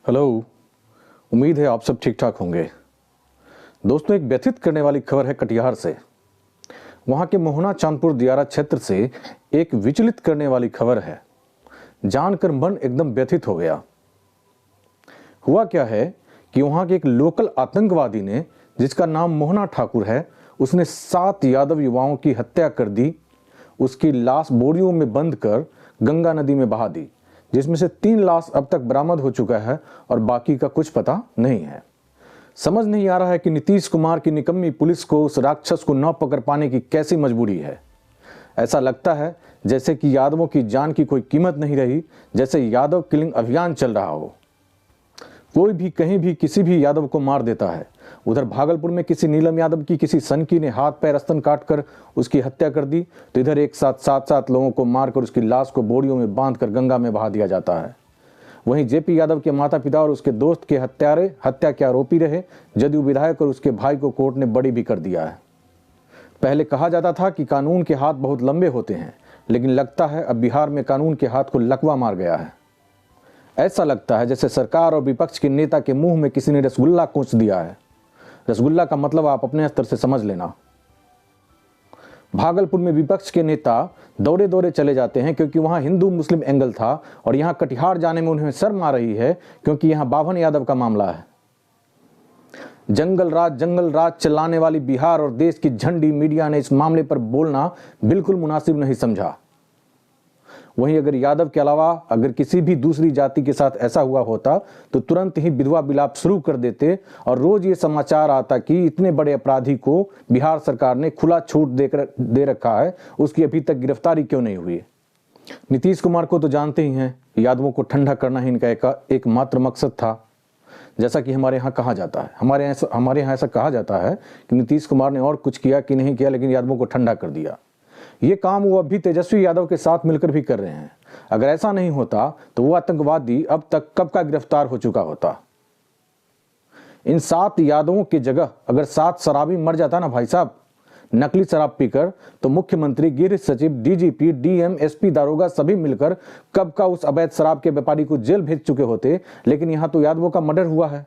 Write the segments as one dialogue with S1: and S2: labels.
S1: Hello. उम्मीद है आप सब ठीक ठाक होंगे। दोस्तों, एक व्यथित करने वाली खबर है कटिहार से। वहां के मोहना चांदपुर दियारा क्षेत्र से एक विचलित करने वाली खबर है। जानकर मन एकदम व्यथित हो गया। हुआ क्या है कि वहां के एक लोकल आतंकवादी ने, जिसका नाम मोहना ठाकुर है, उसने 7 यादव युवाओं की हत्या कर दी। उसकी लाश बोरियों में बंद कर गंगा नदी में बहा दी, जिसमें से 3 लाश अब तक बरामद हो चुका है और बाकी का कुछ पता नहीं है। समझ नहीं आ रहा है कि नीतीश कुमार की निकम्मी पुलिस को उस राक्षस को न पकड़ पाने की कैसी मजबूरी है। ऐसा लगता है जैसे कि यादवों की जान की कोई कीमत नहीं रही, जैसे यादव किलिंग अभियान चल रहा हो। कोई भी कहीं भी किसी भी यादव को मार देता है। उधर भागलपुर में किसी नीलम यादव की किसी सनकी ने हाथ पैर स्तन काटकर उसकी हत्या कर दी, तो इधर एक साथ 7 लोगों को मारकर उसकी लाश को बोरियों में बांधकर गंगा में बहा दिया जाता है। वहीं जेपी यादव के माता पिता और उसके दोस्त के हत्या के आरोपी रहे जदयू विधायक और उसके भाई को कोर्ट ने बरी भी कर दिया है। पहले कहा जाता था कि कानून के हाथ बहुत लंबे होते हैं, लेकिन लगता है अब बिहार में कानून के हाथ को लकवा मार गया है। ऐसा लगता है जैसे सरकार और विपक्ष के नेता के मुंह में किसी ने रसगुल्ला कोच दिया है। रसगुल्ला का मतलब आप अपने स्तर से समझ लेना। भागलपुर में विपक्ष के नेता दौड़े दौड़े चले जाते हैं क्योंकि वहां हिंदू मुस्लिम एंगल था, और यहां कटिहार जाने में उन्हें शर्म आ रही है क्योंकि यहां बाभन यादव का मामला है। जंगल राज चलाने वाली बिहार और देश की झंडी मीडिया ने इस मामले पर बोलना बिल्कुल मुनासिब नहीं समझा। वहीं अगर यादव के अलावा अगर किसी भी दूसरी जाति के साथ ऐसा हुआ होता तो तुरंत ही विधवा विलाप शुरू कर देते और रोज ये समाचार आता कि इतने बड़े अपराधी को बिहार सरकार ने खुला छूट दे रखा है, उसकी अभी तक गिरफ्तारी क्यों नहीं हुई। नीतीश कुमार को तो जानते ही हैं, यादवों को ठंडा करना ही इनका एकमात्र मकसद था। जैसा कि हमारे यहाँ कहा जाता है, हमारे यहाँ ऐसा कहा जाता है कि नीतीश कुमार ने और कुछ किया कि नहीं किया, लेकिन यादवों को ठंडा कर दिया। ये काम वो अभी तेजस्वी यादव के साथ मिलकर भी कर रहे हैं। अगर ऐसा नहीं होता तो वो आतंकवादी अब तक कब का गिरफ्तार हो चुका होता। इन 7 यादवों की जगह अगर 7 शराबी मर जाता ना भाई साहब, नकली शराब पीकर, तो मुख्यमंत्री, गृह सचिव, डीजीपी, डीएम, एसपी, दारोगा सभी मिलकर कब का उस अवैध शराब के व्यापारी को जेल भेज चुके होते। लेकिन यहां तो यादवों का मर्डर हुआ है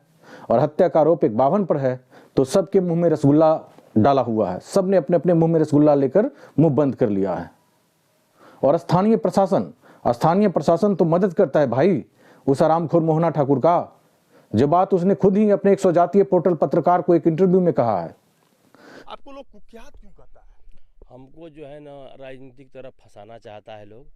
S1: और हत्या का आरोप एक बाभन पर है, तो सबके मुंह में रसगुल्ला डाला हुआ है। सबने अपने अपने मुंह में रसगुल्ला लेकर मुंह बंद कर लिया है। और स्थानीय प्रशासन तो मदद करता है भाई उस आरामखोर मोहना ठाकुर का, जो बात उसने खुद ही अपने एक स्वजातीय पोर्टल पत्रकार को एक इंटरव्यू में कहा है।
S2: आपको लोग कुख्यात क्यों करता है?
S3: हमको जो है ना राजनीतिक तरफ फंसाना चाहता है लोग।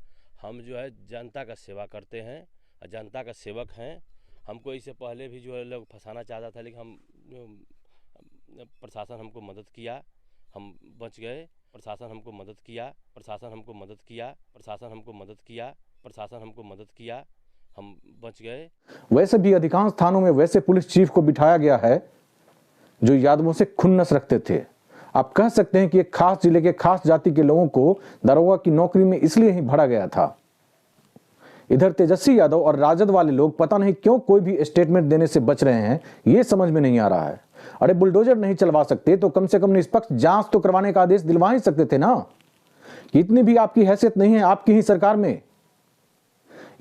S3: हम जो है जनता का सेवा करते हैं, जनता का सेवक हैं। हमको इससे पहले भी जो है लोग फंसाना चाहता था, लेकिन हम प्रशासन हमको मदद किया, हम बच गए। प्रशासन हमको मदद किया, हम बच गए।
S1: वैसे भी अधिकांश थानों में वैसे पुलिस चीफ को बिठाया गया है जो यादवों से खुन्नस रखते थे। आप कह सकते हैं कि एक खास जिले के खास जाति के लोगों को दारोगा की नौकरी में इसलिए ही भरा गया था। इधर तेजस्वी यादव और राजद वाले लोग पता नहीं क्यों कोई भी स्टेटमेंट देने से बच रहे हैं, ये समझ में नहीं आ रहा है। अरे बुलडोजर नहीं चलवा सकते तो कम से कम निष्पक्ष जांच तो करवाने का आदेश दिलवा ही सकते थे ना। कि इतनी भी आपकी हैसियत नहीं है आपकी ही सरकार में।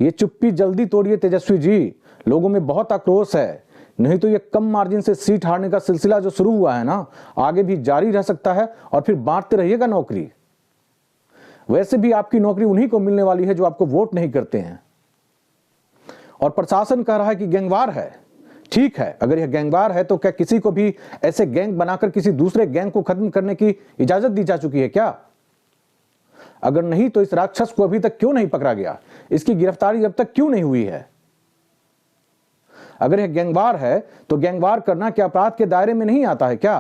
S1: ये चुप्पी जल्दी तोड़िए तेजस्वी जी, लोगों में बहुत आक्रोश है। नहीं तो ये कम मार्जिन से सीट हारने का सिलसिला जो शुरू हुआ है ना, आगे भी जारी रह सकता है और फिर बांटते रहिएगा नौकरी। वैसे भी आपकी नौकरी उन्हीं को मिलने वाली है जो आपको वोट नहीं करते हैं। और प्रशासन कह रहा है कि गैंगवार है। ठीक है, अगर यह गैंगवार है तो क्या किसी को भी ऐसे गैंग बनाकर किसी दूसरे गैंग को खत्म करने की इजाजत दी जा चुकी है क्या? अगर नहीं तो इस राक्षस को अभी तक क्यों नहीं पकड़ा गया? इसकी गिरफ्तारी अब तक क्यों नहीं हुई है? अगर यह गैंगवार है तो गैंगवार करना क्या अपराध के दायरे में नहीं आता है क्या?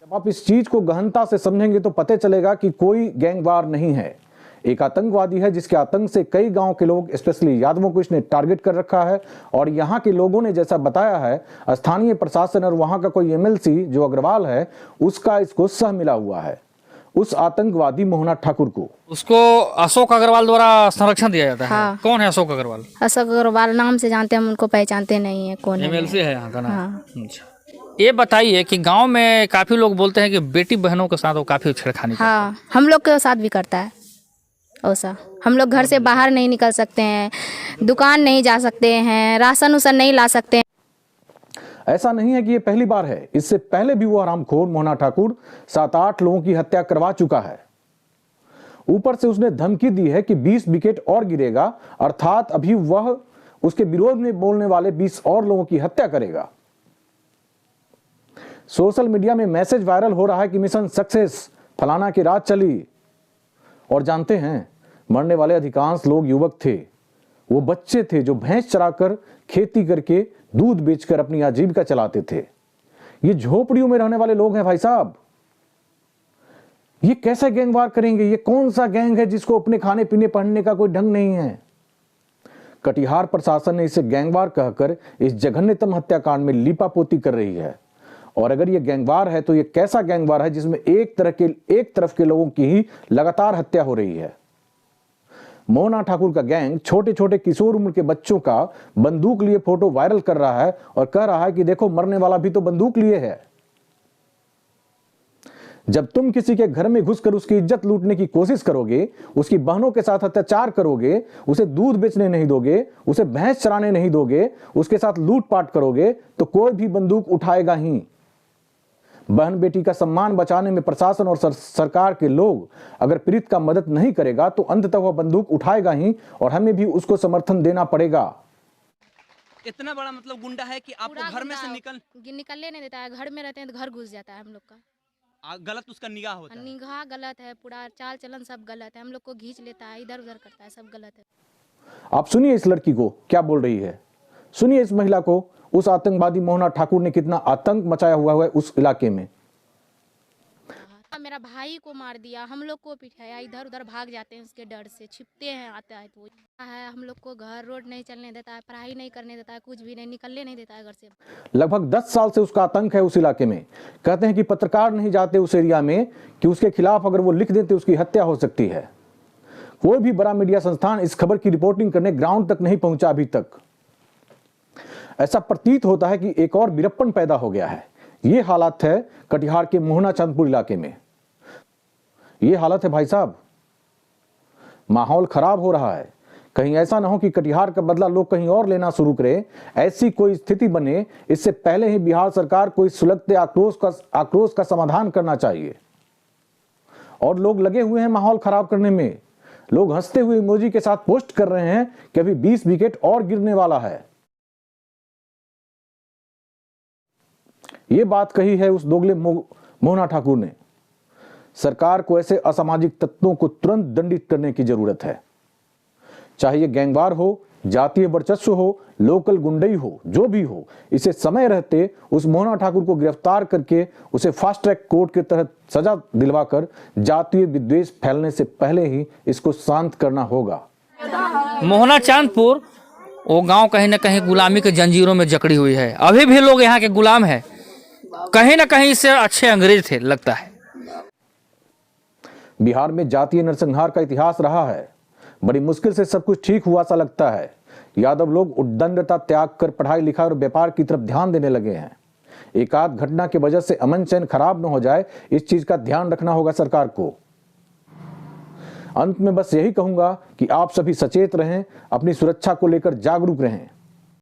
S1: जब आप इस चीज को गहनता से समझेंगे तो पता चलेगा कि कोई गैंगवार नहीं है, एक आतंकवादी है जिसके आतंक से कई गांव के लोग, स्पेशली यादवों को इसने टारगेट कर रखा है। और यहां के लोगों ने जैसा बताया है, स्थानीय प्रशासन और वहां का कोई एमएलसी जो अग्रवाल है, उसका इसको सह मिला हुआ है उस आतंकवादी मोहना ठाकुर को।
S4: उसको अशोक अग्रवाल द्वारा संरक्षण दिया जाता है।
S5: हाँ।
S4: कौन है अशोक अग्रवाल?
S5: अशोक अग्रवाल नाम से जानते हैं, हम उनको पहचानते नहीं है कौन है।
S4: एमएलसी है यहाँ का ना।
S5: हाँ।
S4: अच्छा, ये बताइए कि गांव में काफी लोग बोलते हैं कि बेटी बहनों के साथ वो काफी छेड़खानी करता है।
S5: हाँ, हम लोग के साथ भी करता है ऐसा। हम लोग घर से बाहर नहीं निकल सकते हैं, दुकान नहीं जा सकते हैं, राशन उसन नहीं ला सकते हैं।
S1: ऐसा नहीं है कि ये पहली बार है, इससे पहले भी वो हरामखोर मोहना ठाकुर 7-8 लोगों की हत्या करवा चुका है। ऊपर से उसने धमकी दी है कि 20 विकेट और गिरेगा, अर्थात अभी वह उसके विरोध में बोलने वाले 20 और लोगों की हत्या करेगा। सोशल मीडिया में मैसेज वायरल हो रहा है कि मिशन सक्सेस, फलाना की रात चली। और जानते हैं, मरने वाले अधिकांश लोग युवक थे, वो बच्चे थे जो भैंस चराकर, खेती करके, दूध बेचकर अपनी आजीविका चलाते थे। ये झोपड़ियों में रहने वाले लोग हैं भाई साहब। ये कैसे गैंगवार करेंगे? ये कौन सा गैंग है जिसको अपने खाने पीने पहनने का कोई ढंग नहीं है? कटिहार प्रशासन ने इसे गैंगवार कहकर इस जघन्यतम हत्याकांड में लीपापोती कर रही है। और अगर ये गैंगवार है तो ये कैसा गैंगवार है जिसमें एक तरफ के लोगों की ही लगातार हत्या हो रही है। मोहना ठाकुर का गैंग छोटे छोटे किशोर उम्र के बच्चों का बंदूक लिए फोटो वायरल कर रहा है और कह रहा है कि देखो, मरने वाला भी तो बंदूक लिए है। जब तुम किसी के घर में घुसकर उसकी इज्जत लूटने की कोशिश करोगे, उसकी बहनों के साथ अत्याचार करोगे, उसे दूध बेचने नहीं दोगे, उसे भैंस चराने नहीं दोगे, उसके साथ लूटपाट करोगे, तो कोई भी बंदूक उठाएगा ही। बहन बेटी का सम्मान बचाने में प्रशासन और सरकार के लोग अगर पीड़ित का मदद नहीं करेगा तो अंततः वह बंदूक उठाएगा ही और हमें भी उसको समर्थन देना पड़ेगा।
S6: इतना बड़ा मतलब गुंडा है कि आपको घर में से
S5: निकलने नहीं देता है। घर में रहते हैं तो घर घुस जाता है हम लोग का।
S6: गलत उसका निगाह होता है।
S5: निगाह गलत है, पूरा चाल चलन सब गलत है। हम लोग को खींच लेता है, इधर उधर करता है, सब गलत है।
S1: आप सुनिए इस लड़की को क्या बोल रही है, सुनिए इस महिला को। उस आतंकवादी मोहना ठाकुर ने कितना आतंक मचाया हुआ है उस इलाके में।
S5: मेरा भाई को मार दिया, हम लोग को पिटाया, इधर उधर भाग जाते हैं उसके डर से, छिपते हैं, आता है तो है। हम लोग को घर रोड नहीं चलने देता है, पढ़ाई नहीं करने देता है, कुछ भी नहीं, निकलने नहीं देता है घर से।
S1: लगभग 10 साल से उसका आतंक है उस इलाके में। कहते हैं कि पत्रकार नहीं जाते उस एरिया में कि उसके खिलाफ अगर वो लिख देते उसकी हत्या हो सकती है। कोई भी बड़ा मीडिया संस्थान इस खबर की रिपोर्टिंग करने ग्राउंड तक नहीं पहुंचा अभी तक। ऐसा प्रतीत होता है कि एक और वीरप्पन पैदा हो गया है। ये हालत है कटिहार के मोहना चांदपुर इलाके में। ये हालत है भाई साहब, माहौल खराब हो रहा है। कहीं ऐसा ना हो कि कटिहार का बदला लोग कहीं और लेना शुरू करें, ऐसी कोई स्थिति बने। इससे पहले ही बिहार सरकार को इस सुलगते आक्रोश का समाधान करना चाहिए। और लोग लगे हुए हैं माहौल खराब करने में। लोग हंसते हुए इमोजी के साथ पोस्ट कर रहे हैं कि अभी 20 विकेट और गिरने वाला है। ये बात कही है उस दोगले मोहना ठाकुर ने। सरकार को ऐसे असामाजिक तत्वों को तुरंत दंडित करने की जरूरत है। चाहे ये गैंगवार हो, जातीय वर्चस्व हो, लोकल गुंडई हो, जो भी हो, इसे समय रहते उस मोहना ठाकुर को गिरफ्तार करके उसे फास्ट ट्रैक कोर्ट के तहत सजा दिलवाकर जातीय विद्वेष फैलने से पहले ही इसको शांत करना होगा।
S4: मोहना चांदपुर वो गांव कहीं ना कहीं गुलामी के जंजीरों में जकड़ी हुई है। अभी भी लोग यहाँ के गुलाम हैं। कहीं ना कहीं इससे अच्छे अंग्रेज थे लगता है।
S1: बिहार में जातीय नरसंहार का इतिहास रहा है। बड़ी मुश्किल से सब कुछ ठीक हुआ सा लगता है। यादव लोग उद्दंडता त्याग कर पढ़ाई लिखाई और व्यापार की तरफ ध्यान देने लगे हैं। एक आध घटना की वजह से अमन चैन खराब न हो जाए, इस चीज का ध्यान रखना होगा सरकार को। अंत में बस यही कहूंगा कि आप सभी सचेत रहें, अपनी सुरक्षा को लेकर जागरूक रहें।